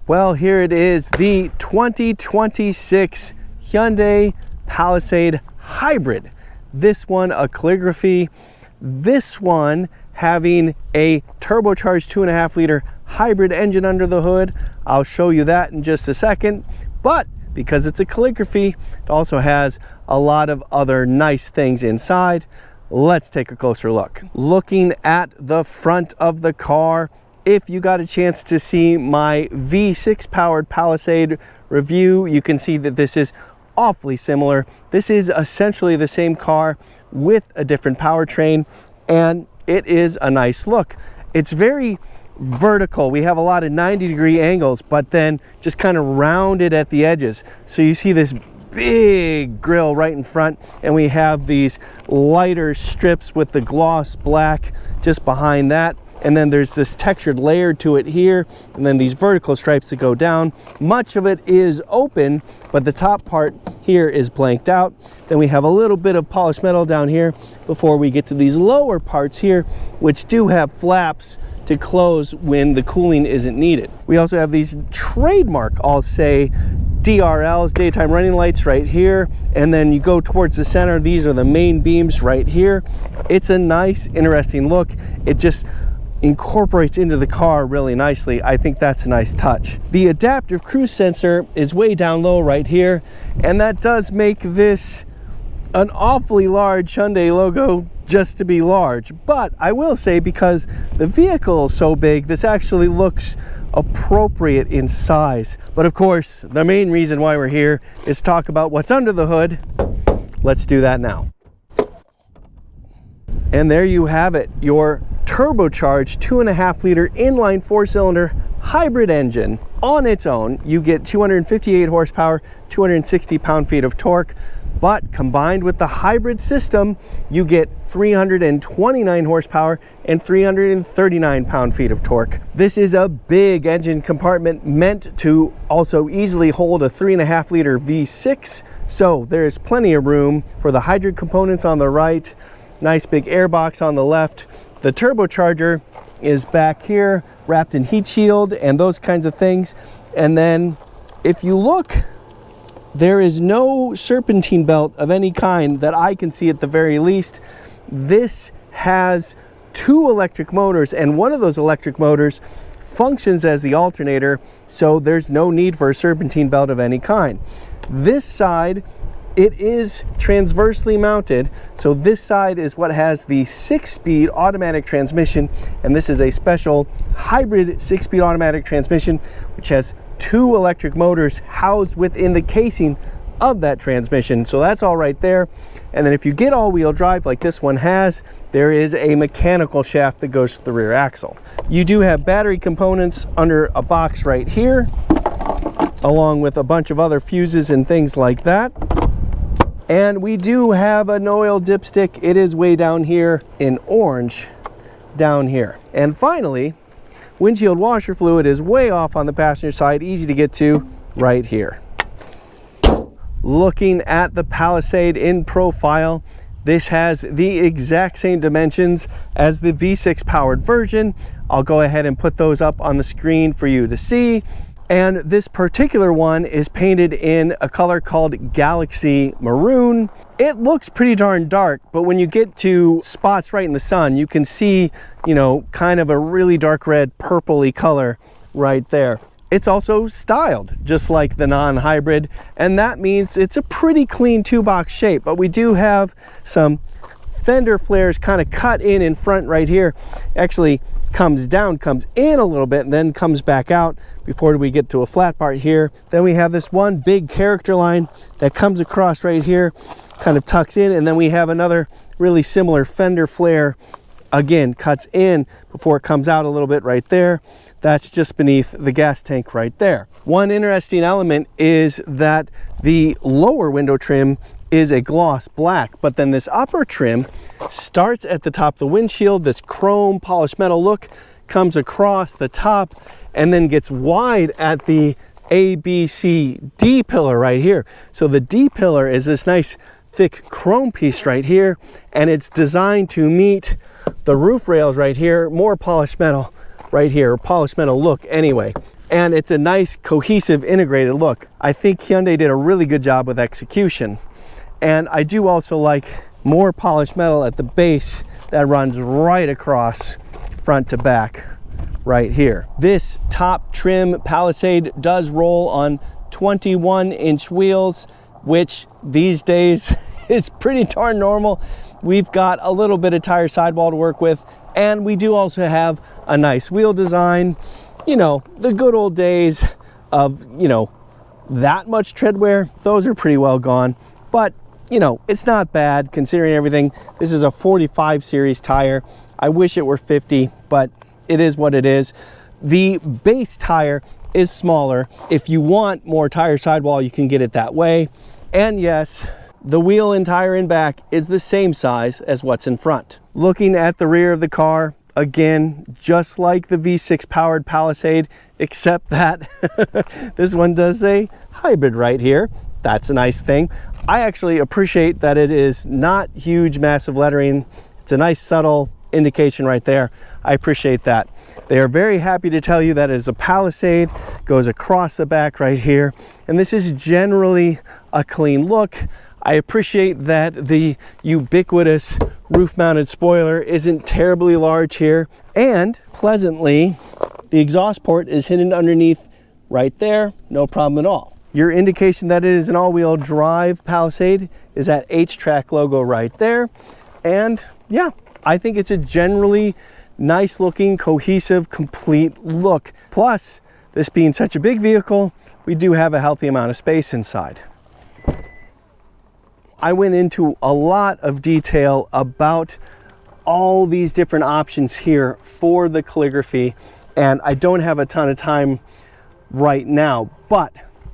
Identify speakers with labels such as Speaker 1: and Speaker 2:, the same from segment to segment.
Speaker 1: Well, here it is, the 2026 Hyundai Palisade Hybrid. This one a calligraphy, this one having a turbocharged 2.5 liter hybrid engine under the hood. I'll show you that in just a second, but because it's a calligraphy, it also has a lot of other nice things inside. Let's take a closer look. Looking at the front of the car, if you got a chance to see my V6 powered Palisade review, you can see that this is awfully similar. This is essentially the same car with a different powertrain, and it is a nice look. It's very vertical. We have a lot of 90-degree angles, but then just kind of rounded at the edges. So you see this big grille right in front, and we have these lighter strips with the gloss black just behind that. And then there's this textured layer to it here, and then these vertical stripes that go down. Much of it is open, but the top part here is blanked out. Then we have a little bit of polished metal down here before we get to these lower parts here, which do have flaps to close when the cooling isn't needed. We also have these trademark, I'll say, DRLs, daytime running lights, right here. And then you go towards the center, these are the main beams right here. It's a nice, interesting look. It just incorporates into the car really nicely. I think that's a nice touch. The adaptive cruise sensor is way down low right here, and that does make this an awfully large Hyundai logo just to be large. But I will say, because the vehicle is so big, this actually looks appropriate in size. But of course, the main reason why we're here is to talk about what's under the hood. Let's do that now. And there you have it, your turbocharged 2.5 liter inline 4-cylinder hybrid engine. On its own, you get 258 horsepower, 260 pound-feet of torque, but combined with the hybrid system, you get 329 horsepower and 339 pound-feet of torque. This is a big engine compartment meant to also easily hold a 3.5 liter V6, so there's plenty of room for the hybrid components on the right. Nice big air box on the left. The turbocharger is back here, wrapped in heat shield and those kinds of things. And then if you look, there is no serpentine belt of any kind that I can see at the very least. This has 2 electric motors, and one of those electric motors functions as the alternator, so there's no need for a serpentine belt of any kind. This side, it is transversely mounted, so this side is what has the 6-speed automatic transmission, and this is a special hybrid 6-speed automatic transmission which has 2 electric motors housed within the casing of that transmission. So that's all right there. And then if you get all-wheel drive like this one has, there is a mechanical shaft that goes to the rear axle. You do have battery components under a box right here, along with a bunch of other fuses and things like that. And we do have an oil dipstick. It is way down here in orange down here. And finally, windshield washer fluid is way off on the passenger side, easy to get to right here. Looking at the Palisade in profile, this has the exact same dimensions as the V6 powered version. I'll go ahead and put those up on the screen for you to see. And this particular one is painted in a color called Galaxy Maroon. It looks pretty darn dark, but when you get to spots right in the sun, you can see, you know, kind of a really dark red purpley color right there. It's also styled just like the non-hybrid, and that means it's a pretty clean 2-box shape, but we do have some fender flares kind of cut in front right here. Actually comes down, comes in a little bit, and then comes back out before we get to a flat part here. Then we have this one big character line that comes across right here, kind of tucks in, and then we have another really similar fender flare, again cuts in before it comes out a little bit right there. That's just beneath the gas tank right there. One interesting element is that the lower window trim is a gloss black, but then this upper trim starts at the top of the windshield. This chrome polished metal look comes across the top and then gets wide at the A, B, C, D pillar right here. So the D pillar is this nice thick chrome piece right here, and it's designed to meet the roof rails right here, more polished metal right here, polished metal look anyway. and it's a nice cohesive integrated look. I think Hyundai did a really good job with execution. And I do also like more polished metal at the base that runs right across front to back right here. This top trim Palisade does roll on 21-inch wheels, which these days is pretty darn normal. We've got a little bit of tire sidewall to work with, and we do also have a nice wheel design. You know, the good old days of, you know, that much tread wear, those are pretty well gone. But, you know, it's not bad considering everything. This is a 45 series tire. I wish it were 50, but it is what it is. The base tire is smaller. If you want more tire sidewall, you can get it that way. And yes, the wheel and tire in back is the same size as what's in front. Looking at the rear of the car, again, just like the V6 powered Palisade, except that this one does say hybrid right here. That's a nice thing. I actually appreciate that it is not huge, massive lettering. It's a nice subtle indication right there. I appreciate that. They are very happy to tell you that it is a Palisade, goes across the back right here, and this is generally a clean look. I appreciate that the ubiquitous roof-mounted spoiler isn't terribly large here, and pleasantly, the exhaust port is hidden underneath right there, no problem at all. Your indication that it is an all-wheel drive Palisade is that H-Track logo right there, and yeah, I think it's a generally nice looking, cohesive, complete look. Plus, this being such a big vehicle, we do have a healthy amount of space inside. I went into a lot of detail about all these different options here for the calligraphy, and I don't have a ton of time right now, but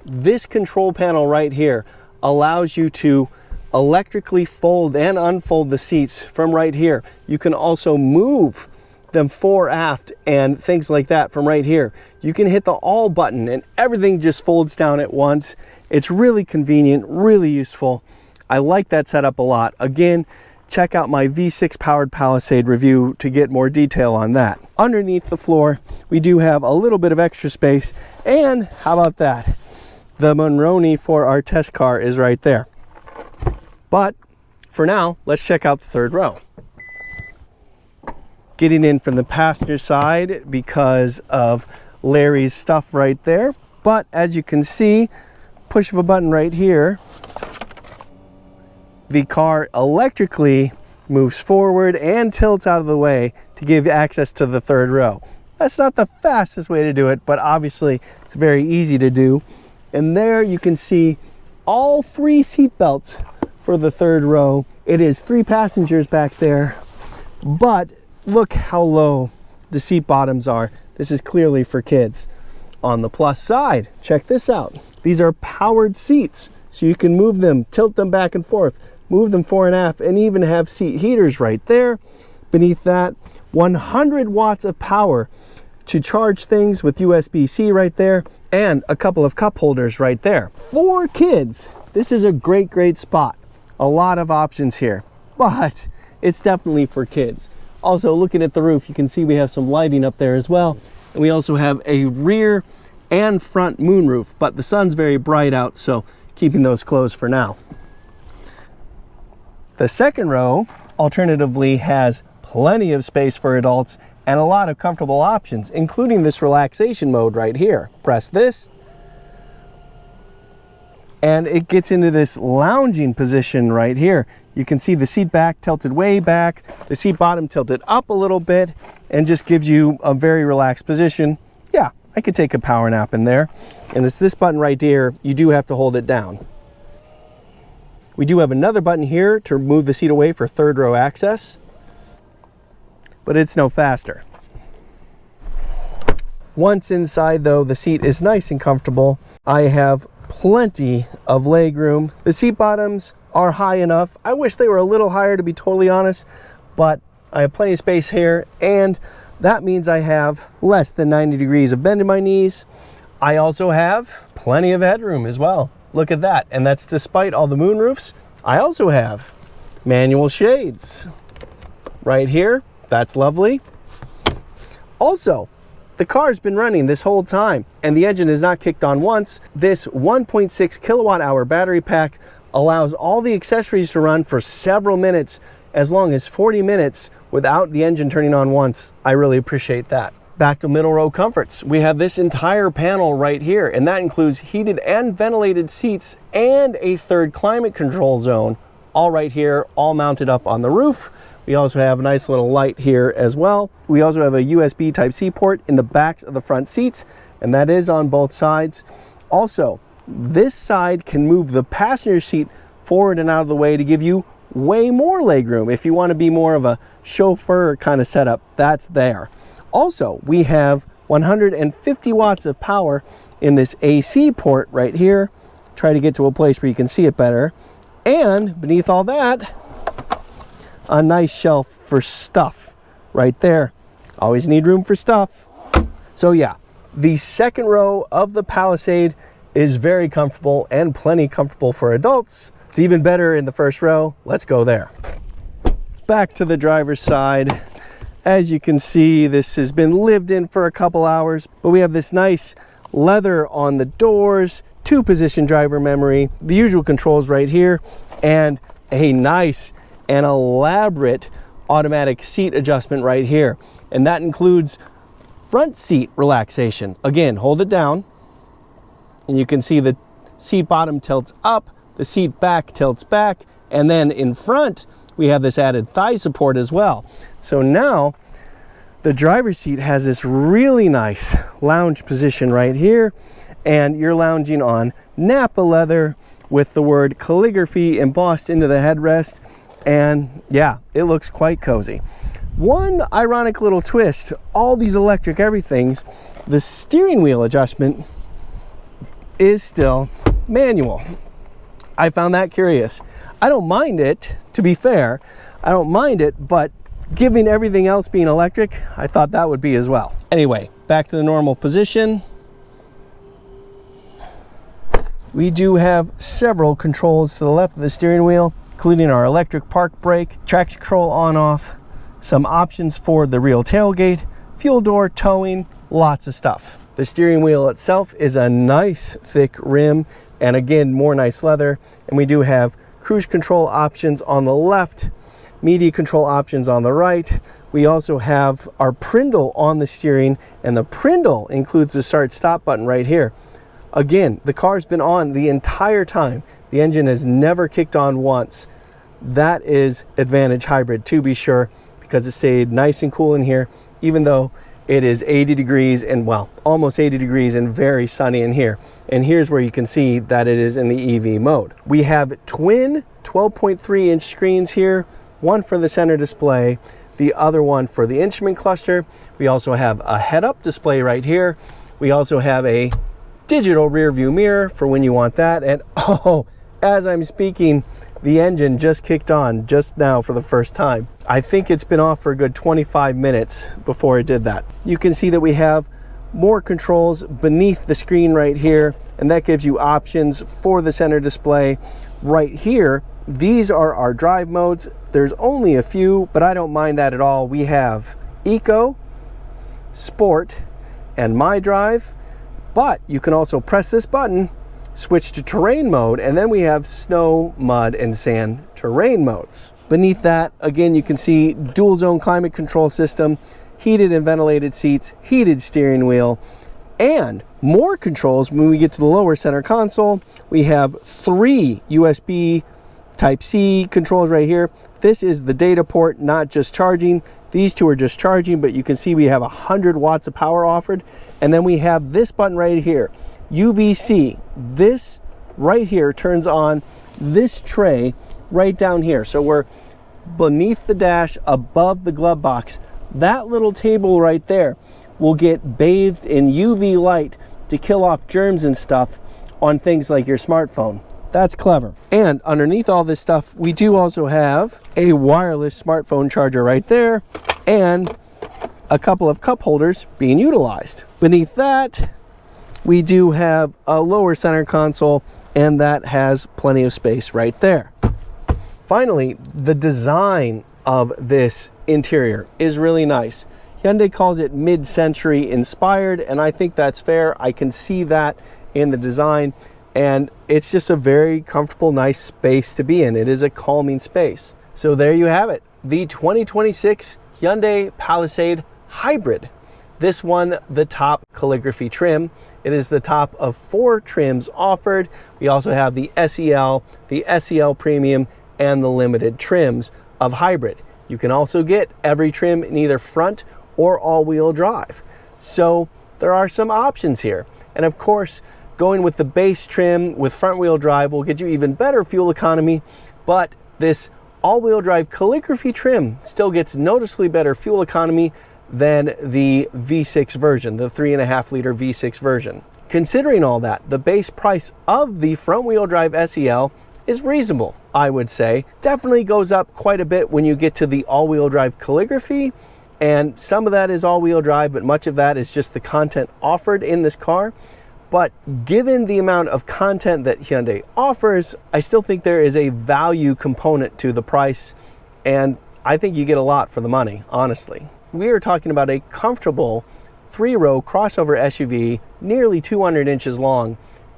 Speaker 1: this control panel right here allows you to electrically fold and unfold the seats from right here. You can also move them fore, aft, and things like that from right here. You can hit the all button and everything just folds down at once. It's really convenient, really useful. I like that setup a lot. Again, check out my V6 powered Palisade review to get more detail on that. Underneath the floor, we do have a little bit of extra space, and how about that? The Monroney for our test car is right there. But for now, let's check out the third row. Getting in from the passenger side because of Larry's stuff right there. But as you can see, push of a button right here, the car electrically moves forward and tilts out of the way to give access to the third row. That's not the fastest way to do it, but obviously it's very easy to do. And there you can see all 3 seat belts for the third row. It is 3 passengers back there, but look how low the seat bottoms are. This is clearly for kids. On the plus side, check this out. These are powered seats, so you can move them, tilt them back and forth, move them fore and aft, and even have seat heaters right there. Beneath that, 100 watts of power to charge things with USB-C right there, and a couple of cup holders right there. For kids, this is a great, great spot. A lot of options here, but it's definitely for kids. Also, looking at the roof, you can see we have some lighting up there as well. And we also have a rear and front moonroof, but the sun's very bright out, so keeping those closed for now. The second row, alternatively, has plenty of space for adults and a lot of comfortable options, including this relaxation mode right here. Press this, and it gets into this lounging position right here. You can see the seat back tilted way back, the seat bottom tilted up a little bit, and just gives you a very relaxed position. Yeah, I could take a power nap in there. And it's this button right here, you do have to hold it down. We do have another button here to move the seat away for third row access, but it's no faster. Once inside though, the seat is nice and comfortable. I have plenty of leg room. The seat bottoms are high enough. I wish they were a little higher, to be totally honest, but I have plenty of space here, and that means I have less than 90 degrees of bend in my knees. I also have plenty of headroom as well. Look at that, and that's despite all the moonroofs. I also have manual shades right here. That's lovely. Also, The car's been running this whole time and the engine is not kicked on once. This 1.6 kilowatt hour battery pack allows all the accessories to run for several minutes, as long as 40 minutes without the engine turning on once. I really appreciate that. Back to middle row comforts. We have this entire panel right here, and that includes heated and ventilated seats and a third climate control zone, all right here, all mounted up on the roof. We also have a nice little light here as well. We also have a USB Type-C port in the backs of the front seats, and that is on both sides. Also, this side can move the passenger seat forward and out of the way to give you way more legroom. If you want to be more of a chauffeur kind of setup, that's there. Also, we have 150 watts of power in this AC port right here. Try to get to a place where you can see it better. And beneath all that, a nice shelf for stuff right there. Always need room for stuff. So yeah, the second row of the Palisade is very comfortable and plenty comfortable for adults. It's even better in the first row. Let's go there. Back to the driver's side. As you can see, this has been lived in for a couple hours, but we have this nice leather on the doors, 2-position driver memory, the usual controls right here, and a nice and elaborate automatic seat adjustment right here. And that includes front seat relaxation. Again, hold it down, and you can see the seat bottom tilts up, the seat back tilts back, and then in front, we have this added thigh support as well. So now the driver's seat has this really nice lounge position right here, and you're lounging on Napa leather with the word calligraphy embossed into the headrest. And yeah, it looks quite cozy. One ironic little twist, all these electric everythings, the steering wheel adjustment is still manual. I found that curious. I don't mind it, to be fair. I don't mind it, but given everything else being electric, I thought that would be as well. Anyway, back to the normal position. We do have several controls to the left of the steering wheel, including our electric park brake, traction control on-off, some options for the rear tailgate, fuel door, towing, lots of stuff. The steering wheel itself is a nice thick rim, and again, more nice leather. And we do have cruise control options on the left, media control options on the right. We also have our Prindle on the steering, and the Prindle includes the start-stop button right here. Again, the car's been on the entire time. The engine has never kicked on once. That is Advantage Hybrid, to be sure, because it stayed nice and cool in here, even though it is 80 degrees and, well, almost 80 degrees and very sunny in here. And here's where you can see that it is in the EV mode. We have twin 12.3-inch screens here, one for the center display, the other one for the instrument cluster. We also have a head-up display right here. We also have a digital rear view mirror for when you want that. And oh, as I'm speaking, the engine just kicked on just now for the first time. I think it's been off for a good 25 minutes before it did that. You can see that we have more controls beneath the screen right here, and that gives you options for the center display right here. These are our drive modes. There's only a few, but I don't mind that at all. We have Eco, Sport, and My Drive, but you can also press this button, switch to terrain mode, and then we have snow, mud, and sand terrain modes. Beneath that, again, you can see dual zone climate control system, heated and ventilated seats, heated steering wheel, and more controls. When we get to the lower center console, we have 3 USB Type-C controls right here. This is the data port, not just charging. These two are just charging, but you can see we have 100 watts of power offered. And then we have this button right here, UVC. This right here turns on this tray right down here. So we're beneath the dash, above the glove box. That little table right there will get bathed in UV light to kill off germs and stuff on things like your smartphone. That's clever. And underneath all this stuff, we do also have a wireless smartphone charger right there, and a couple of cup holders being utilized. Beneath that, we do have a lower center console, and that has plenty of space right there. Finally, the design of this interior is really nice. Hyundai calls it mid-century inspired, and I think that's fair. I can see that in the design, and it's just a very comfortable, nice space to be in. It is a calming space. So there you have it, the 2026 Hyundai Palisade Hybrid. This one, the top calligraphy trim. It is the top of 4 trims offered. We also have the SEL, the SEL Premium, and the limited trims of hybrid. You can also get every trim in either front or all-wheel drive. So there are some options here. And of course, going with the base trim with front-wheel drive will get you even better fuel economy, but this all-wheel drive calligraphy trim still gets noticeably better fuel economy than the V6 version, the 3.5 liter V6 version. Considering all that, the base price of the front-wheel drive SEL is reasonable, I would say. Definitely goes up quite a bit when you get to the all-wheel drive calligraphy, and some of that is all-wheel drive, but much of that is just the content offered in this car. But given the amount of content that Hyundai offers, I still think there is a value component to the price, and I think you get a lot for the money, honestly. We are talking about a comfortable 3-row crossover SUV, nearly 200 inches long,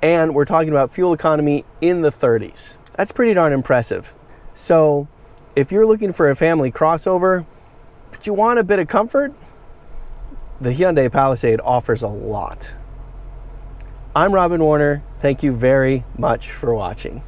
Speaker 1: and we're talking about fuel economy in the 30s. That's pretty darn impressive. So if you're looking for a family crossover, but you want a bit of comfort, the Hyundai Palisade offers a lot. I'm Robin Warner. Thank you very much for watching.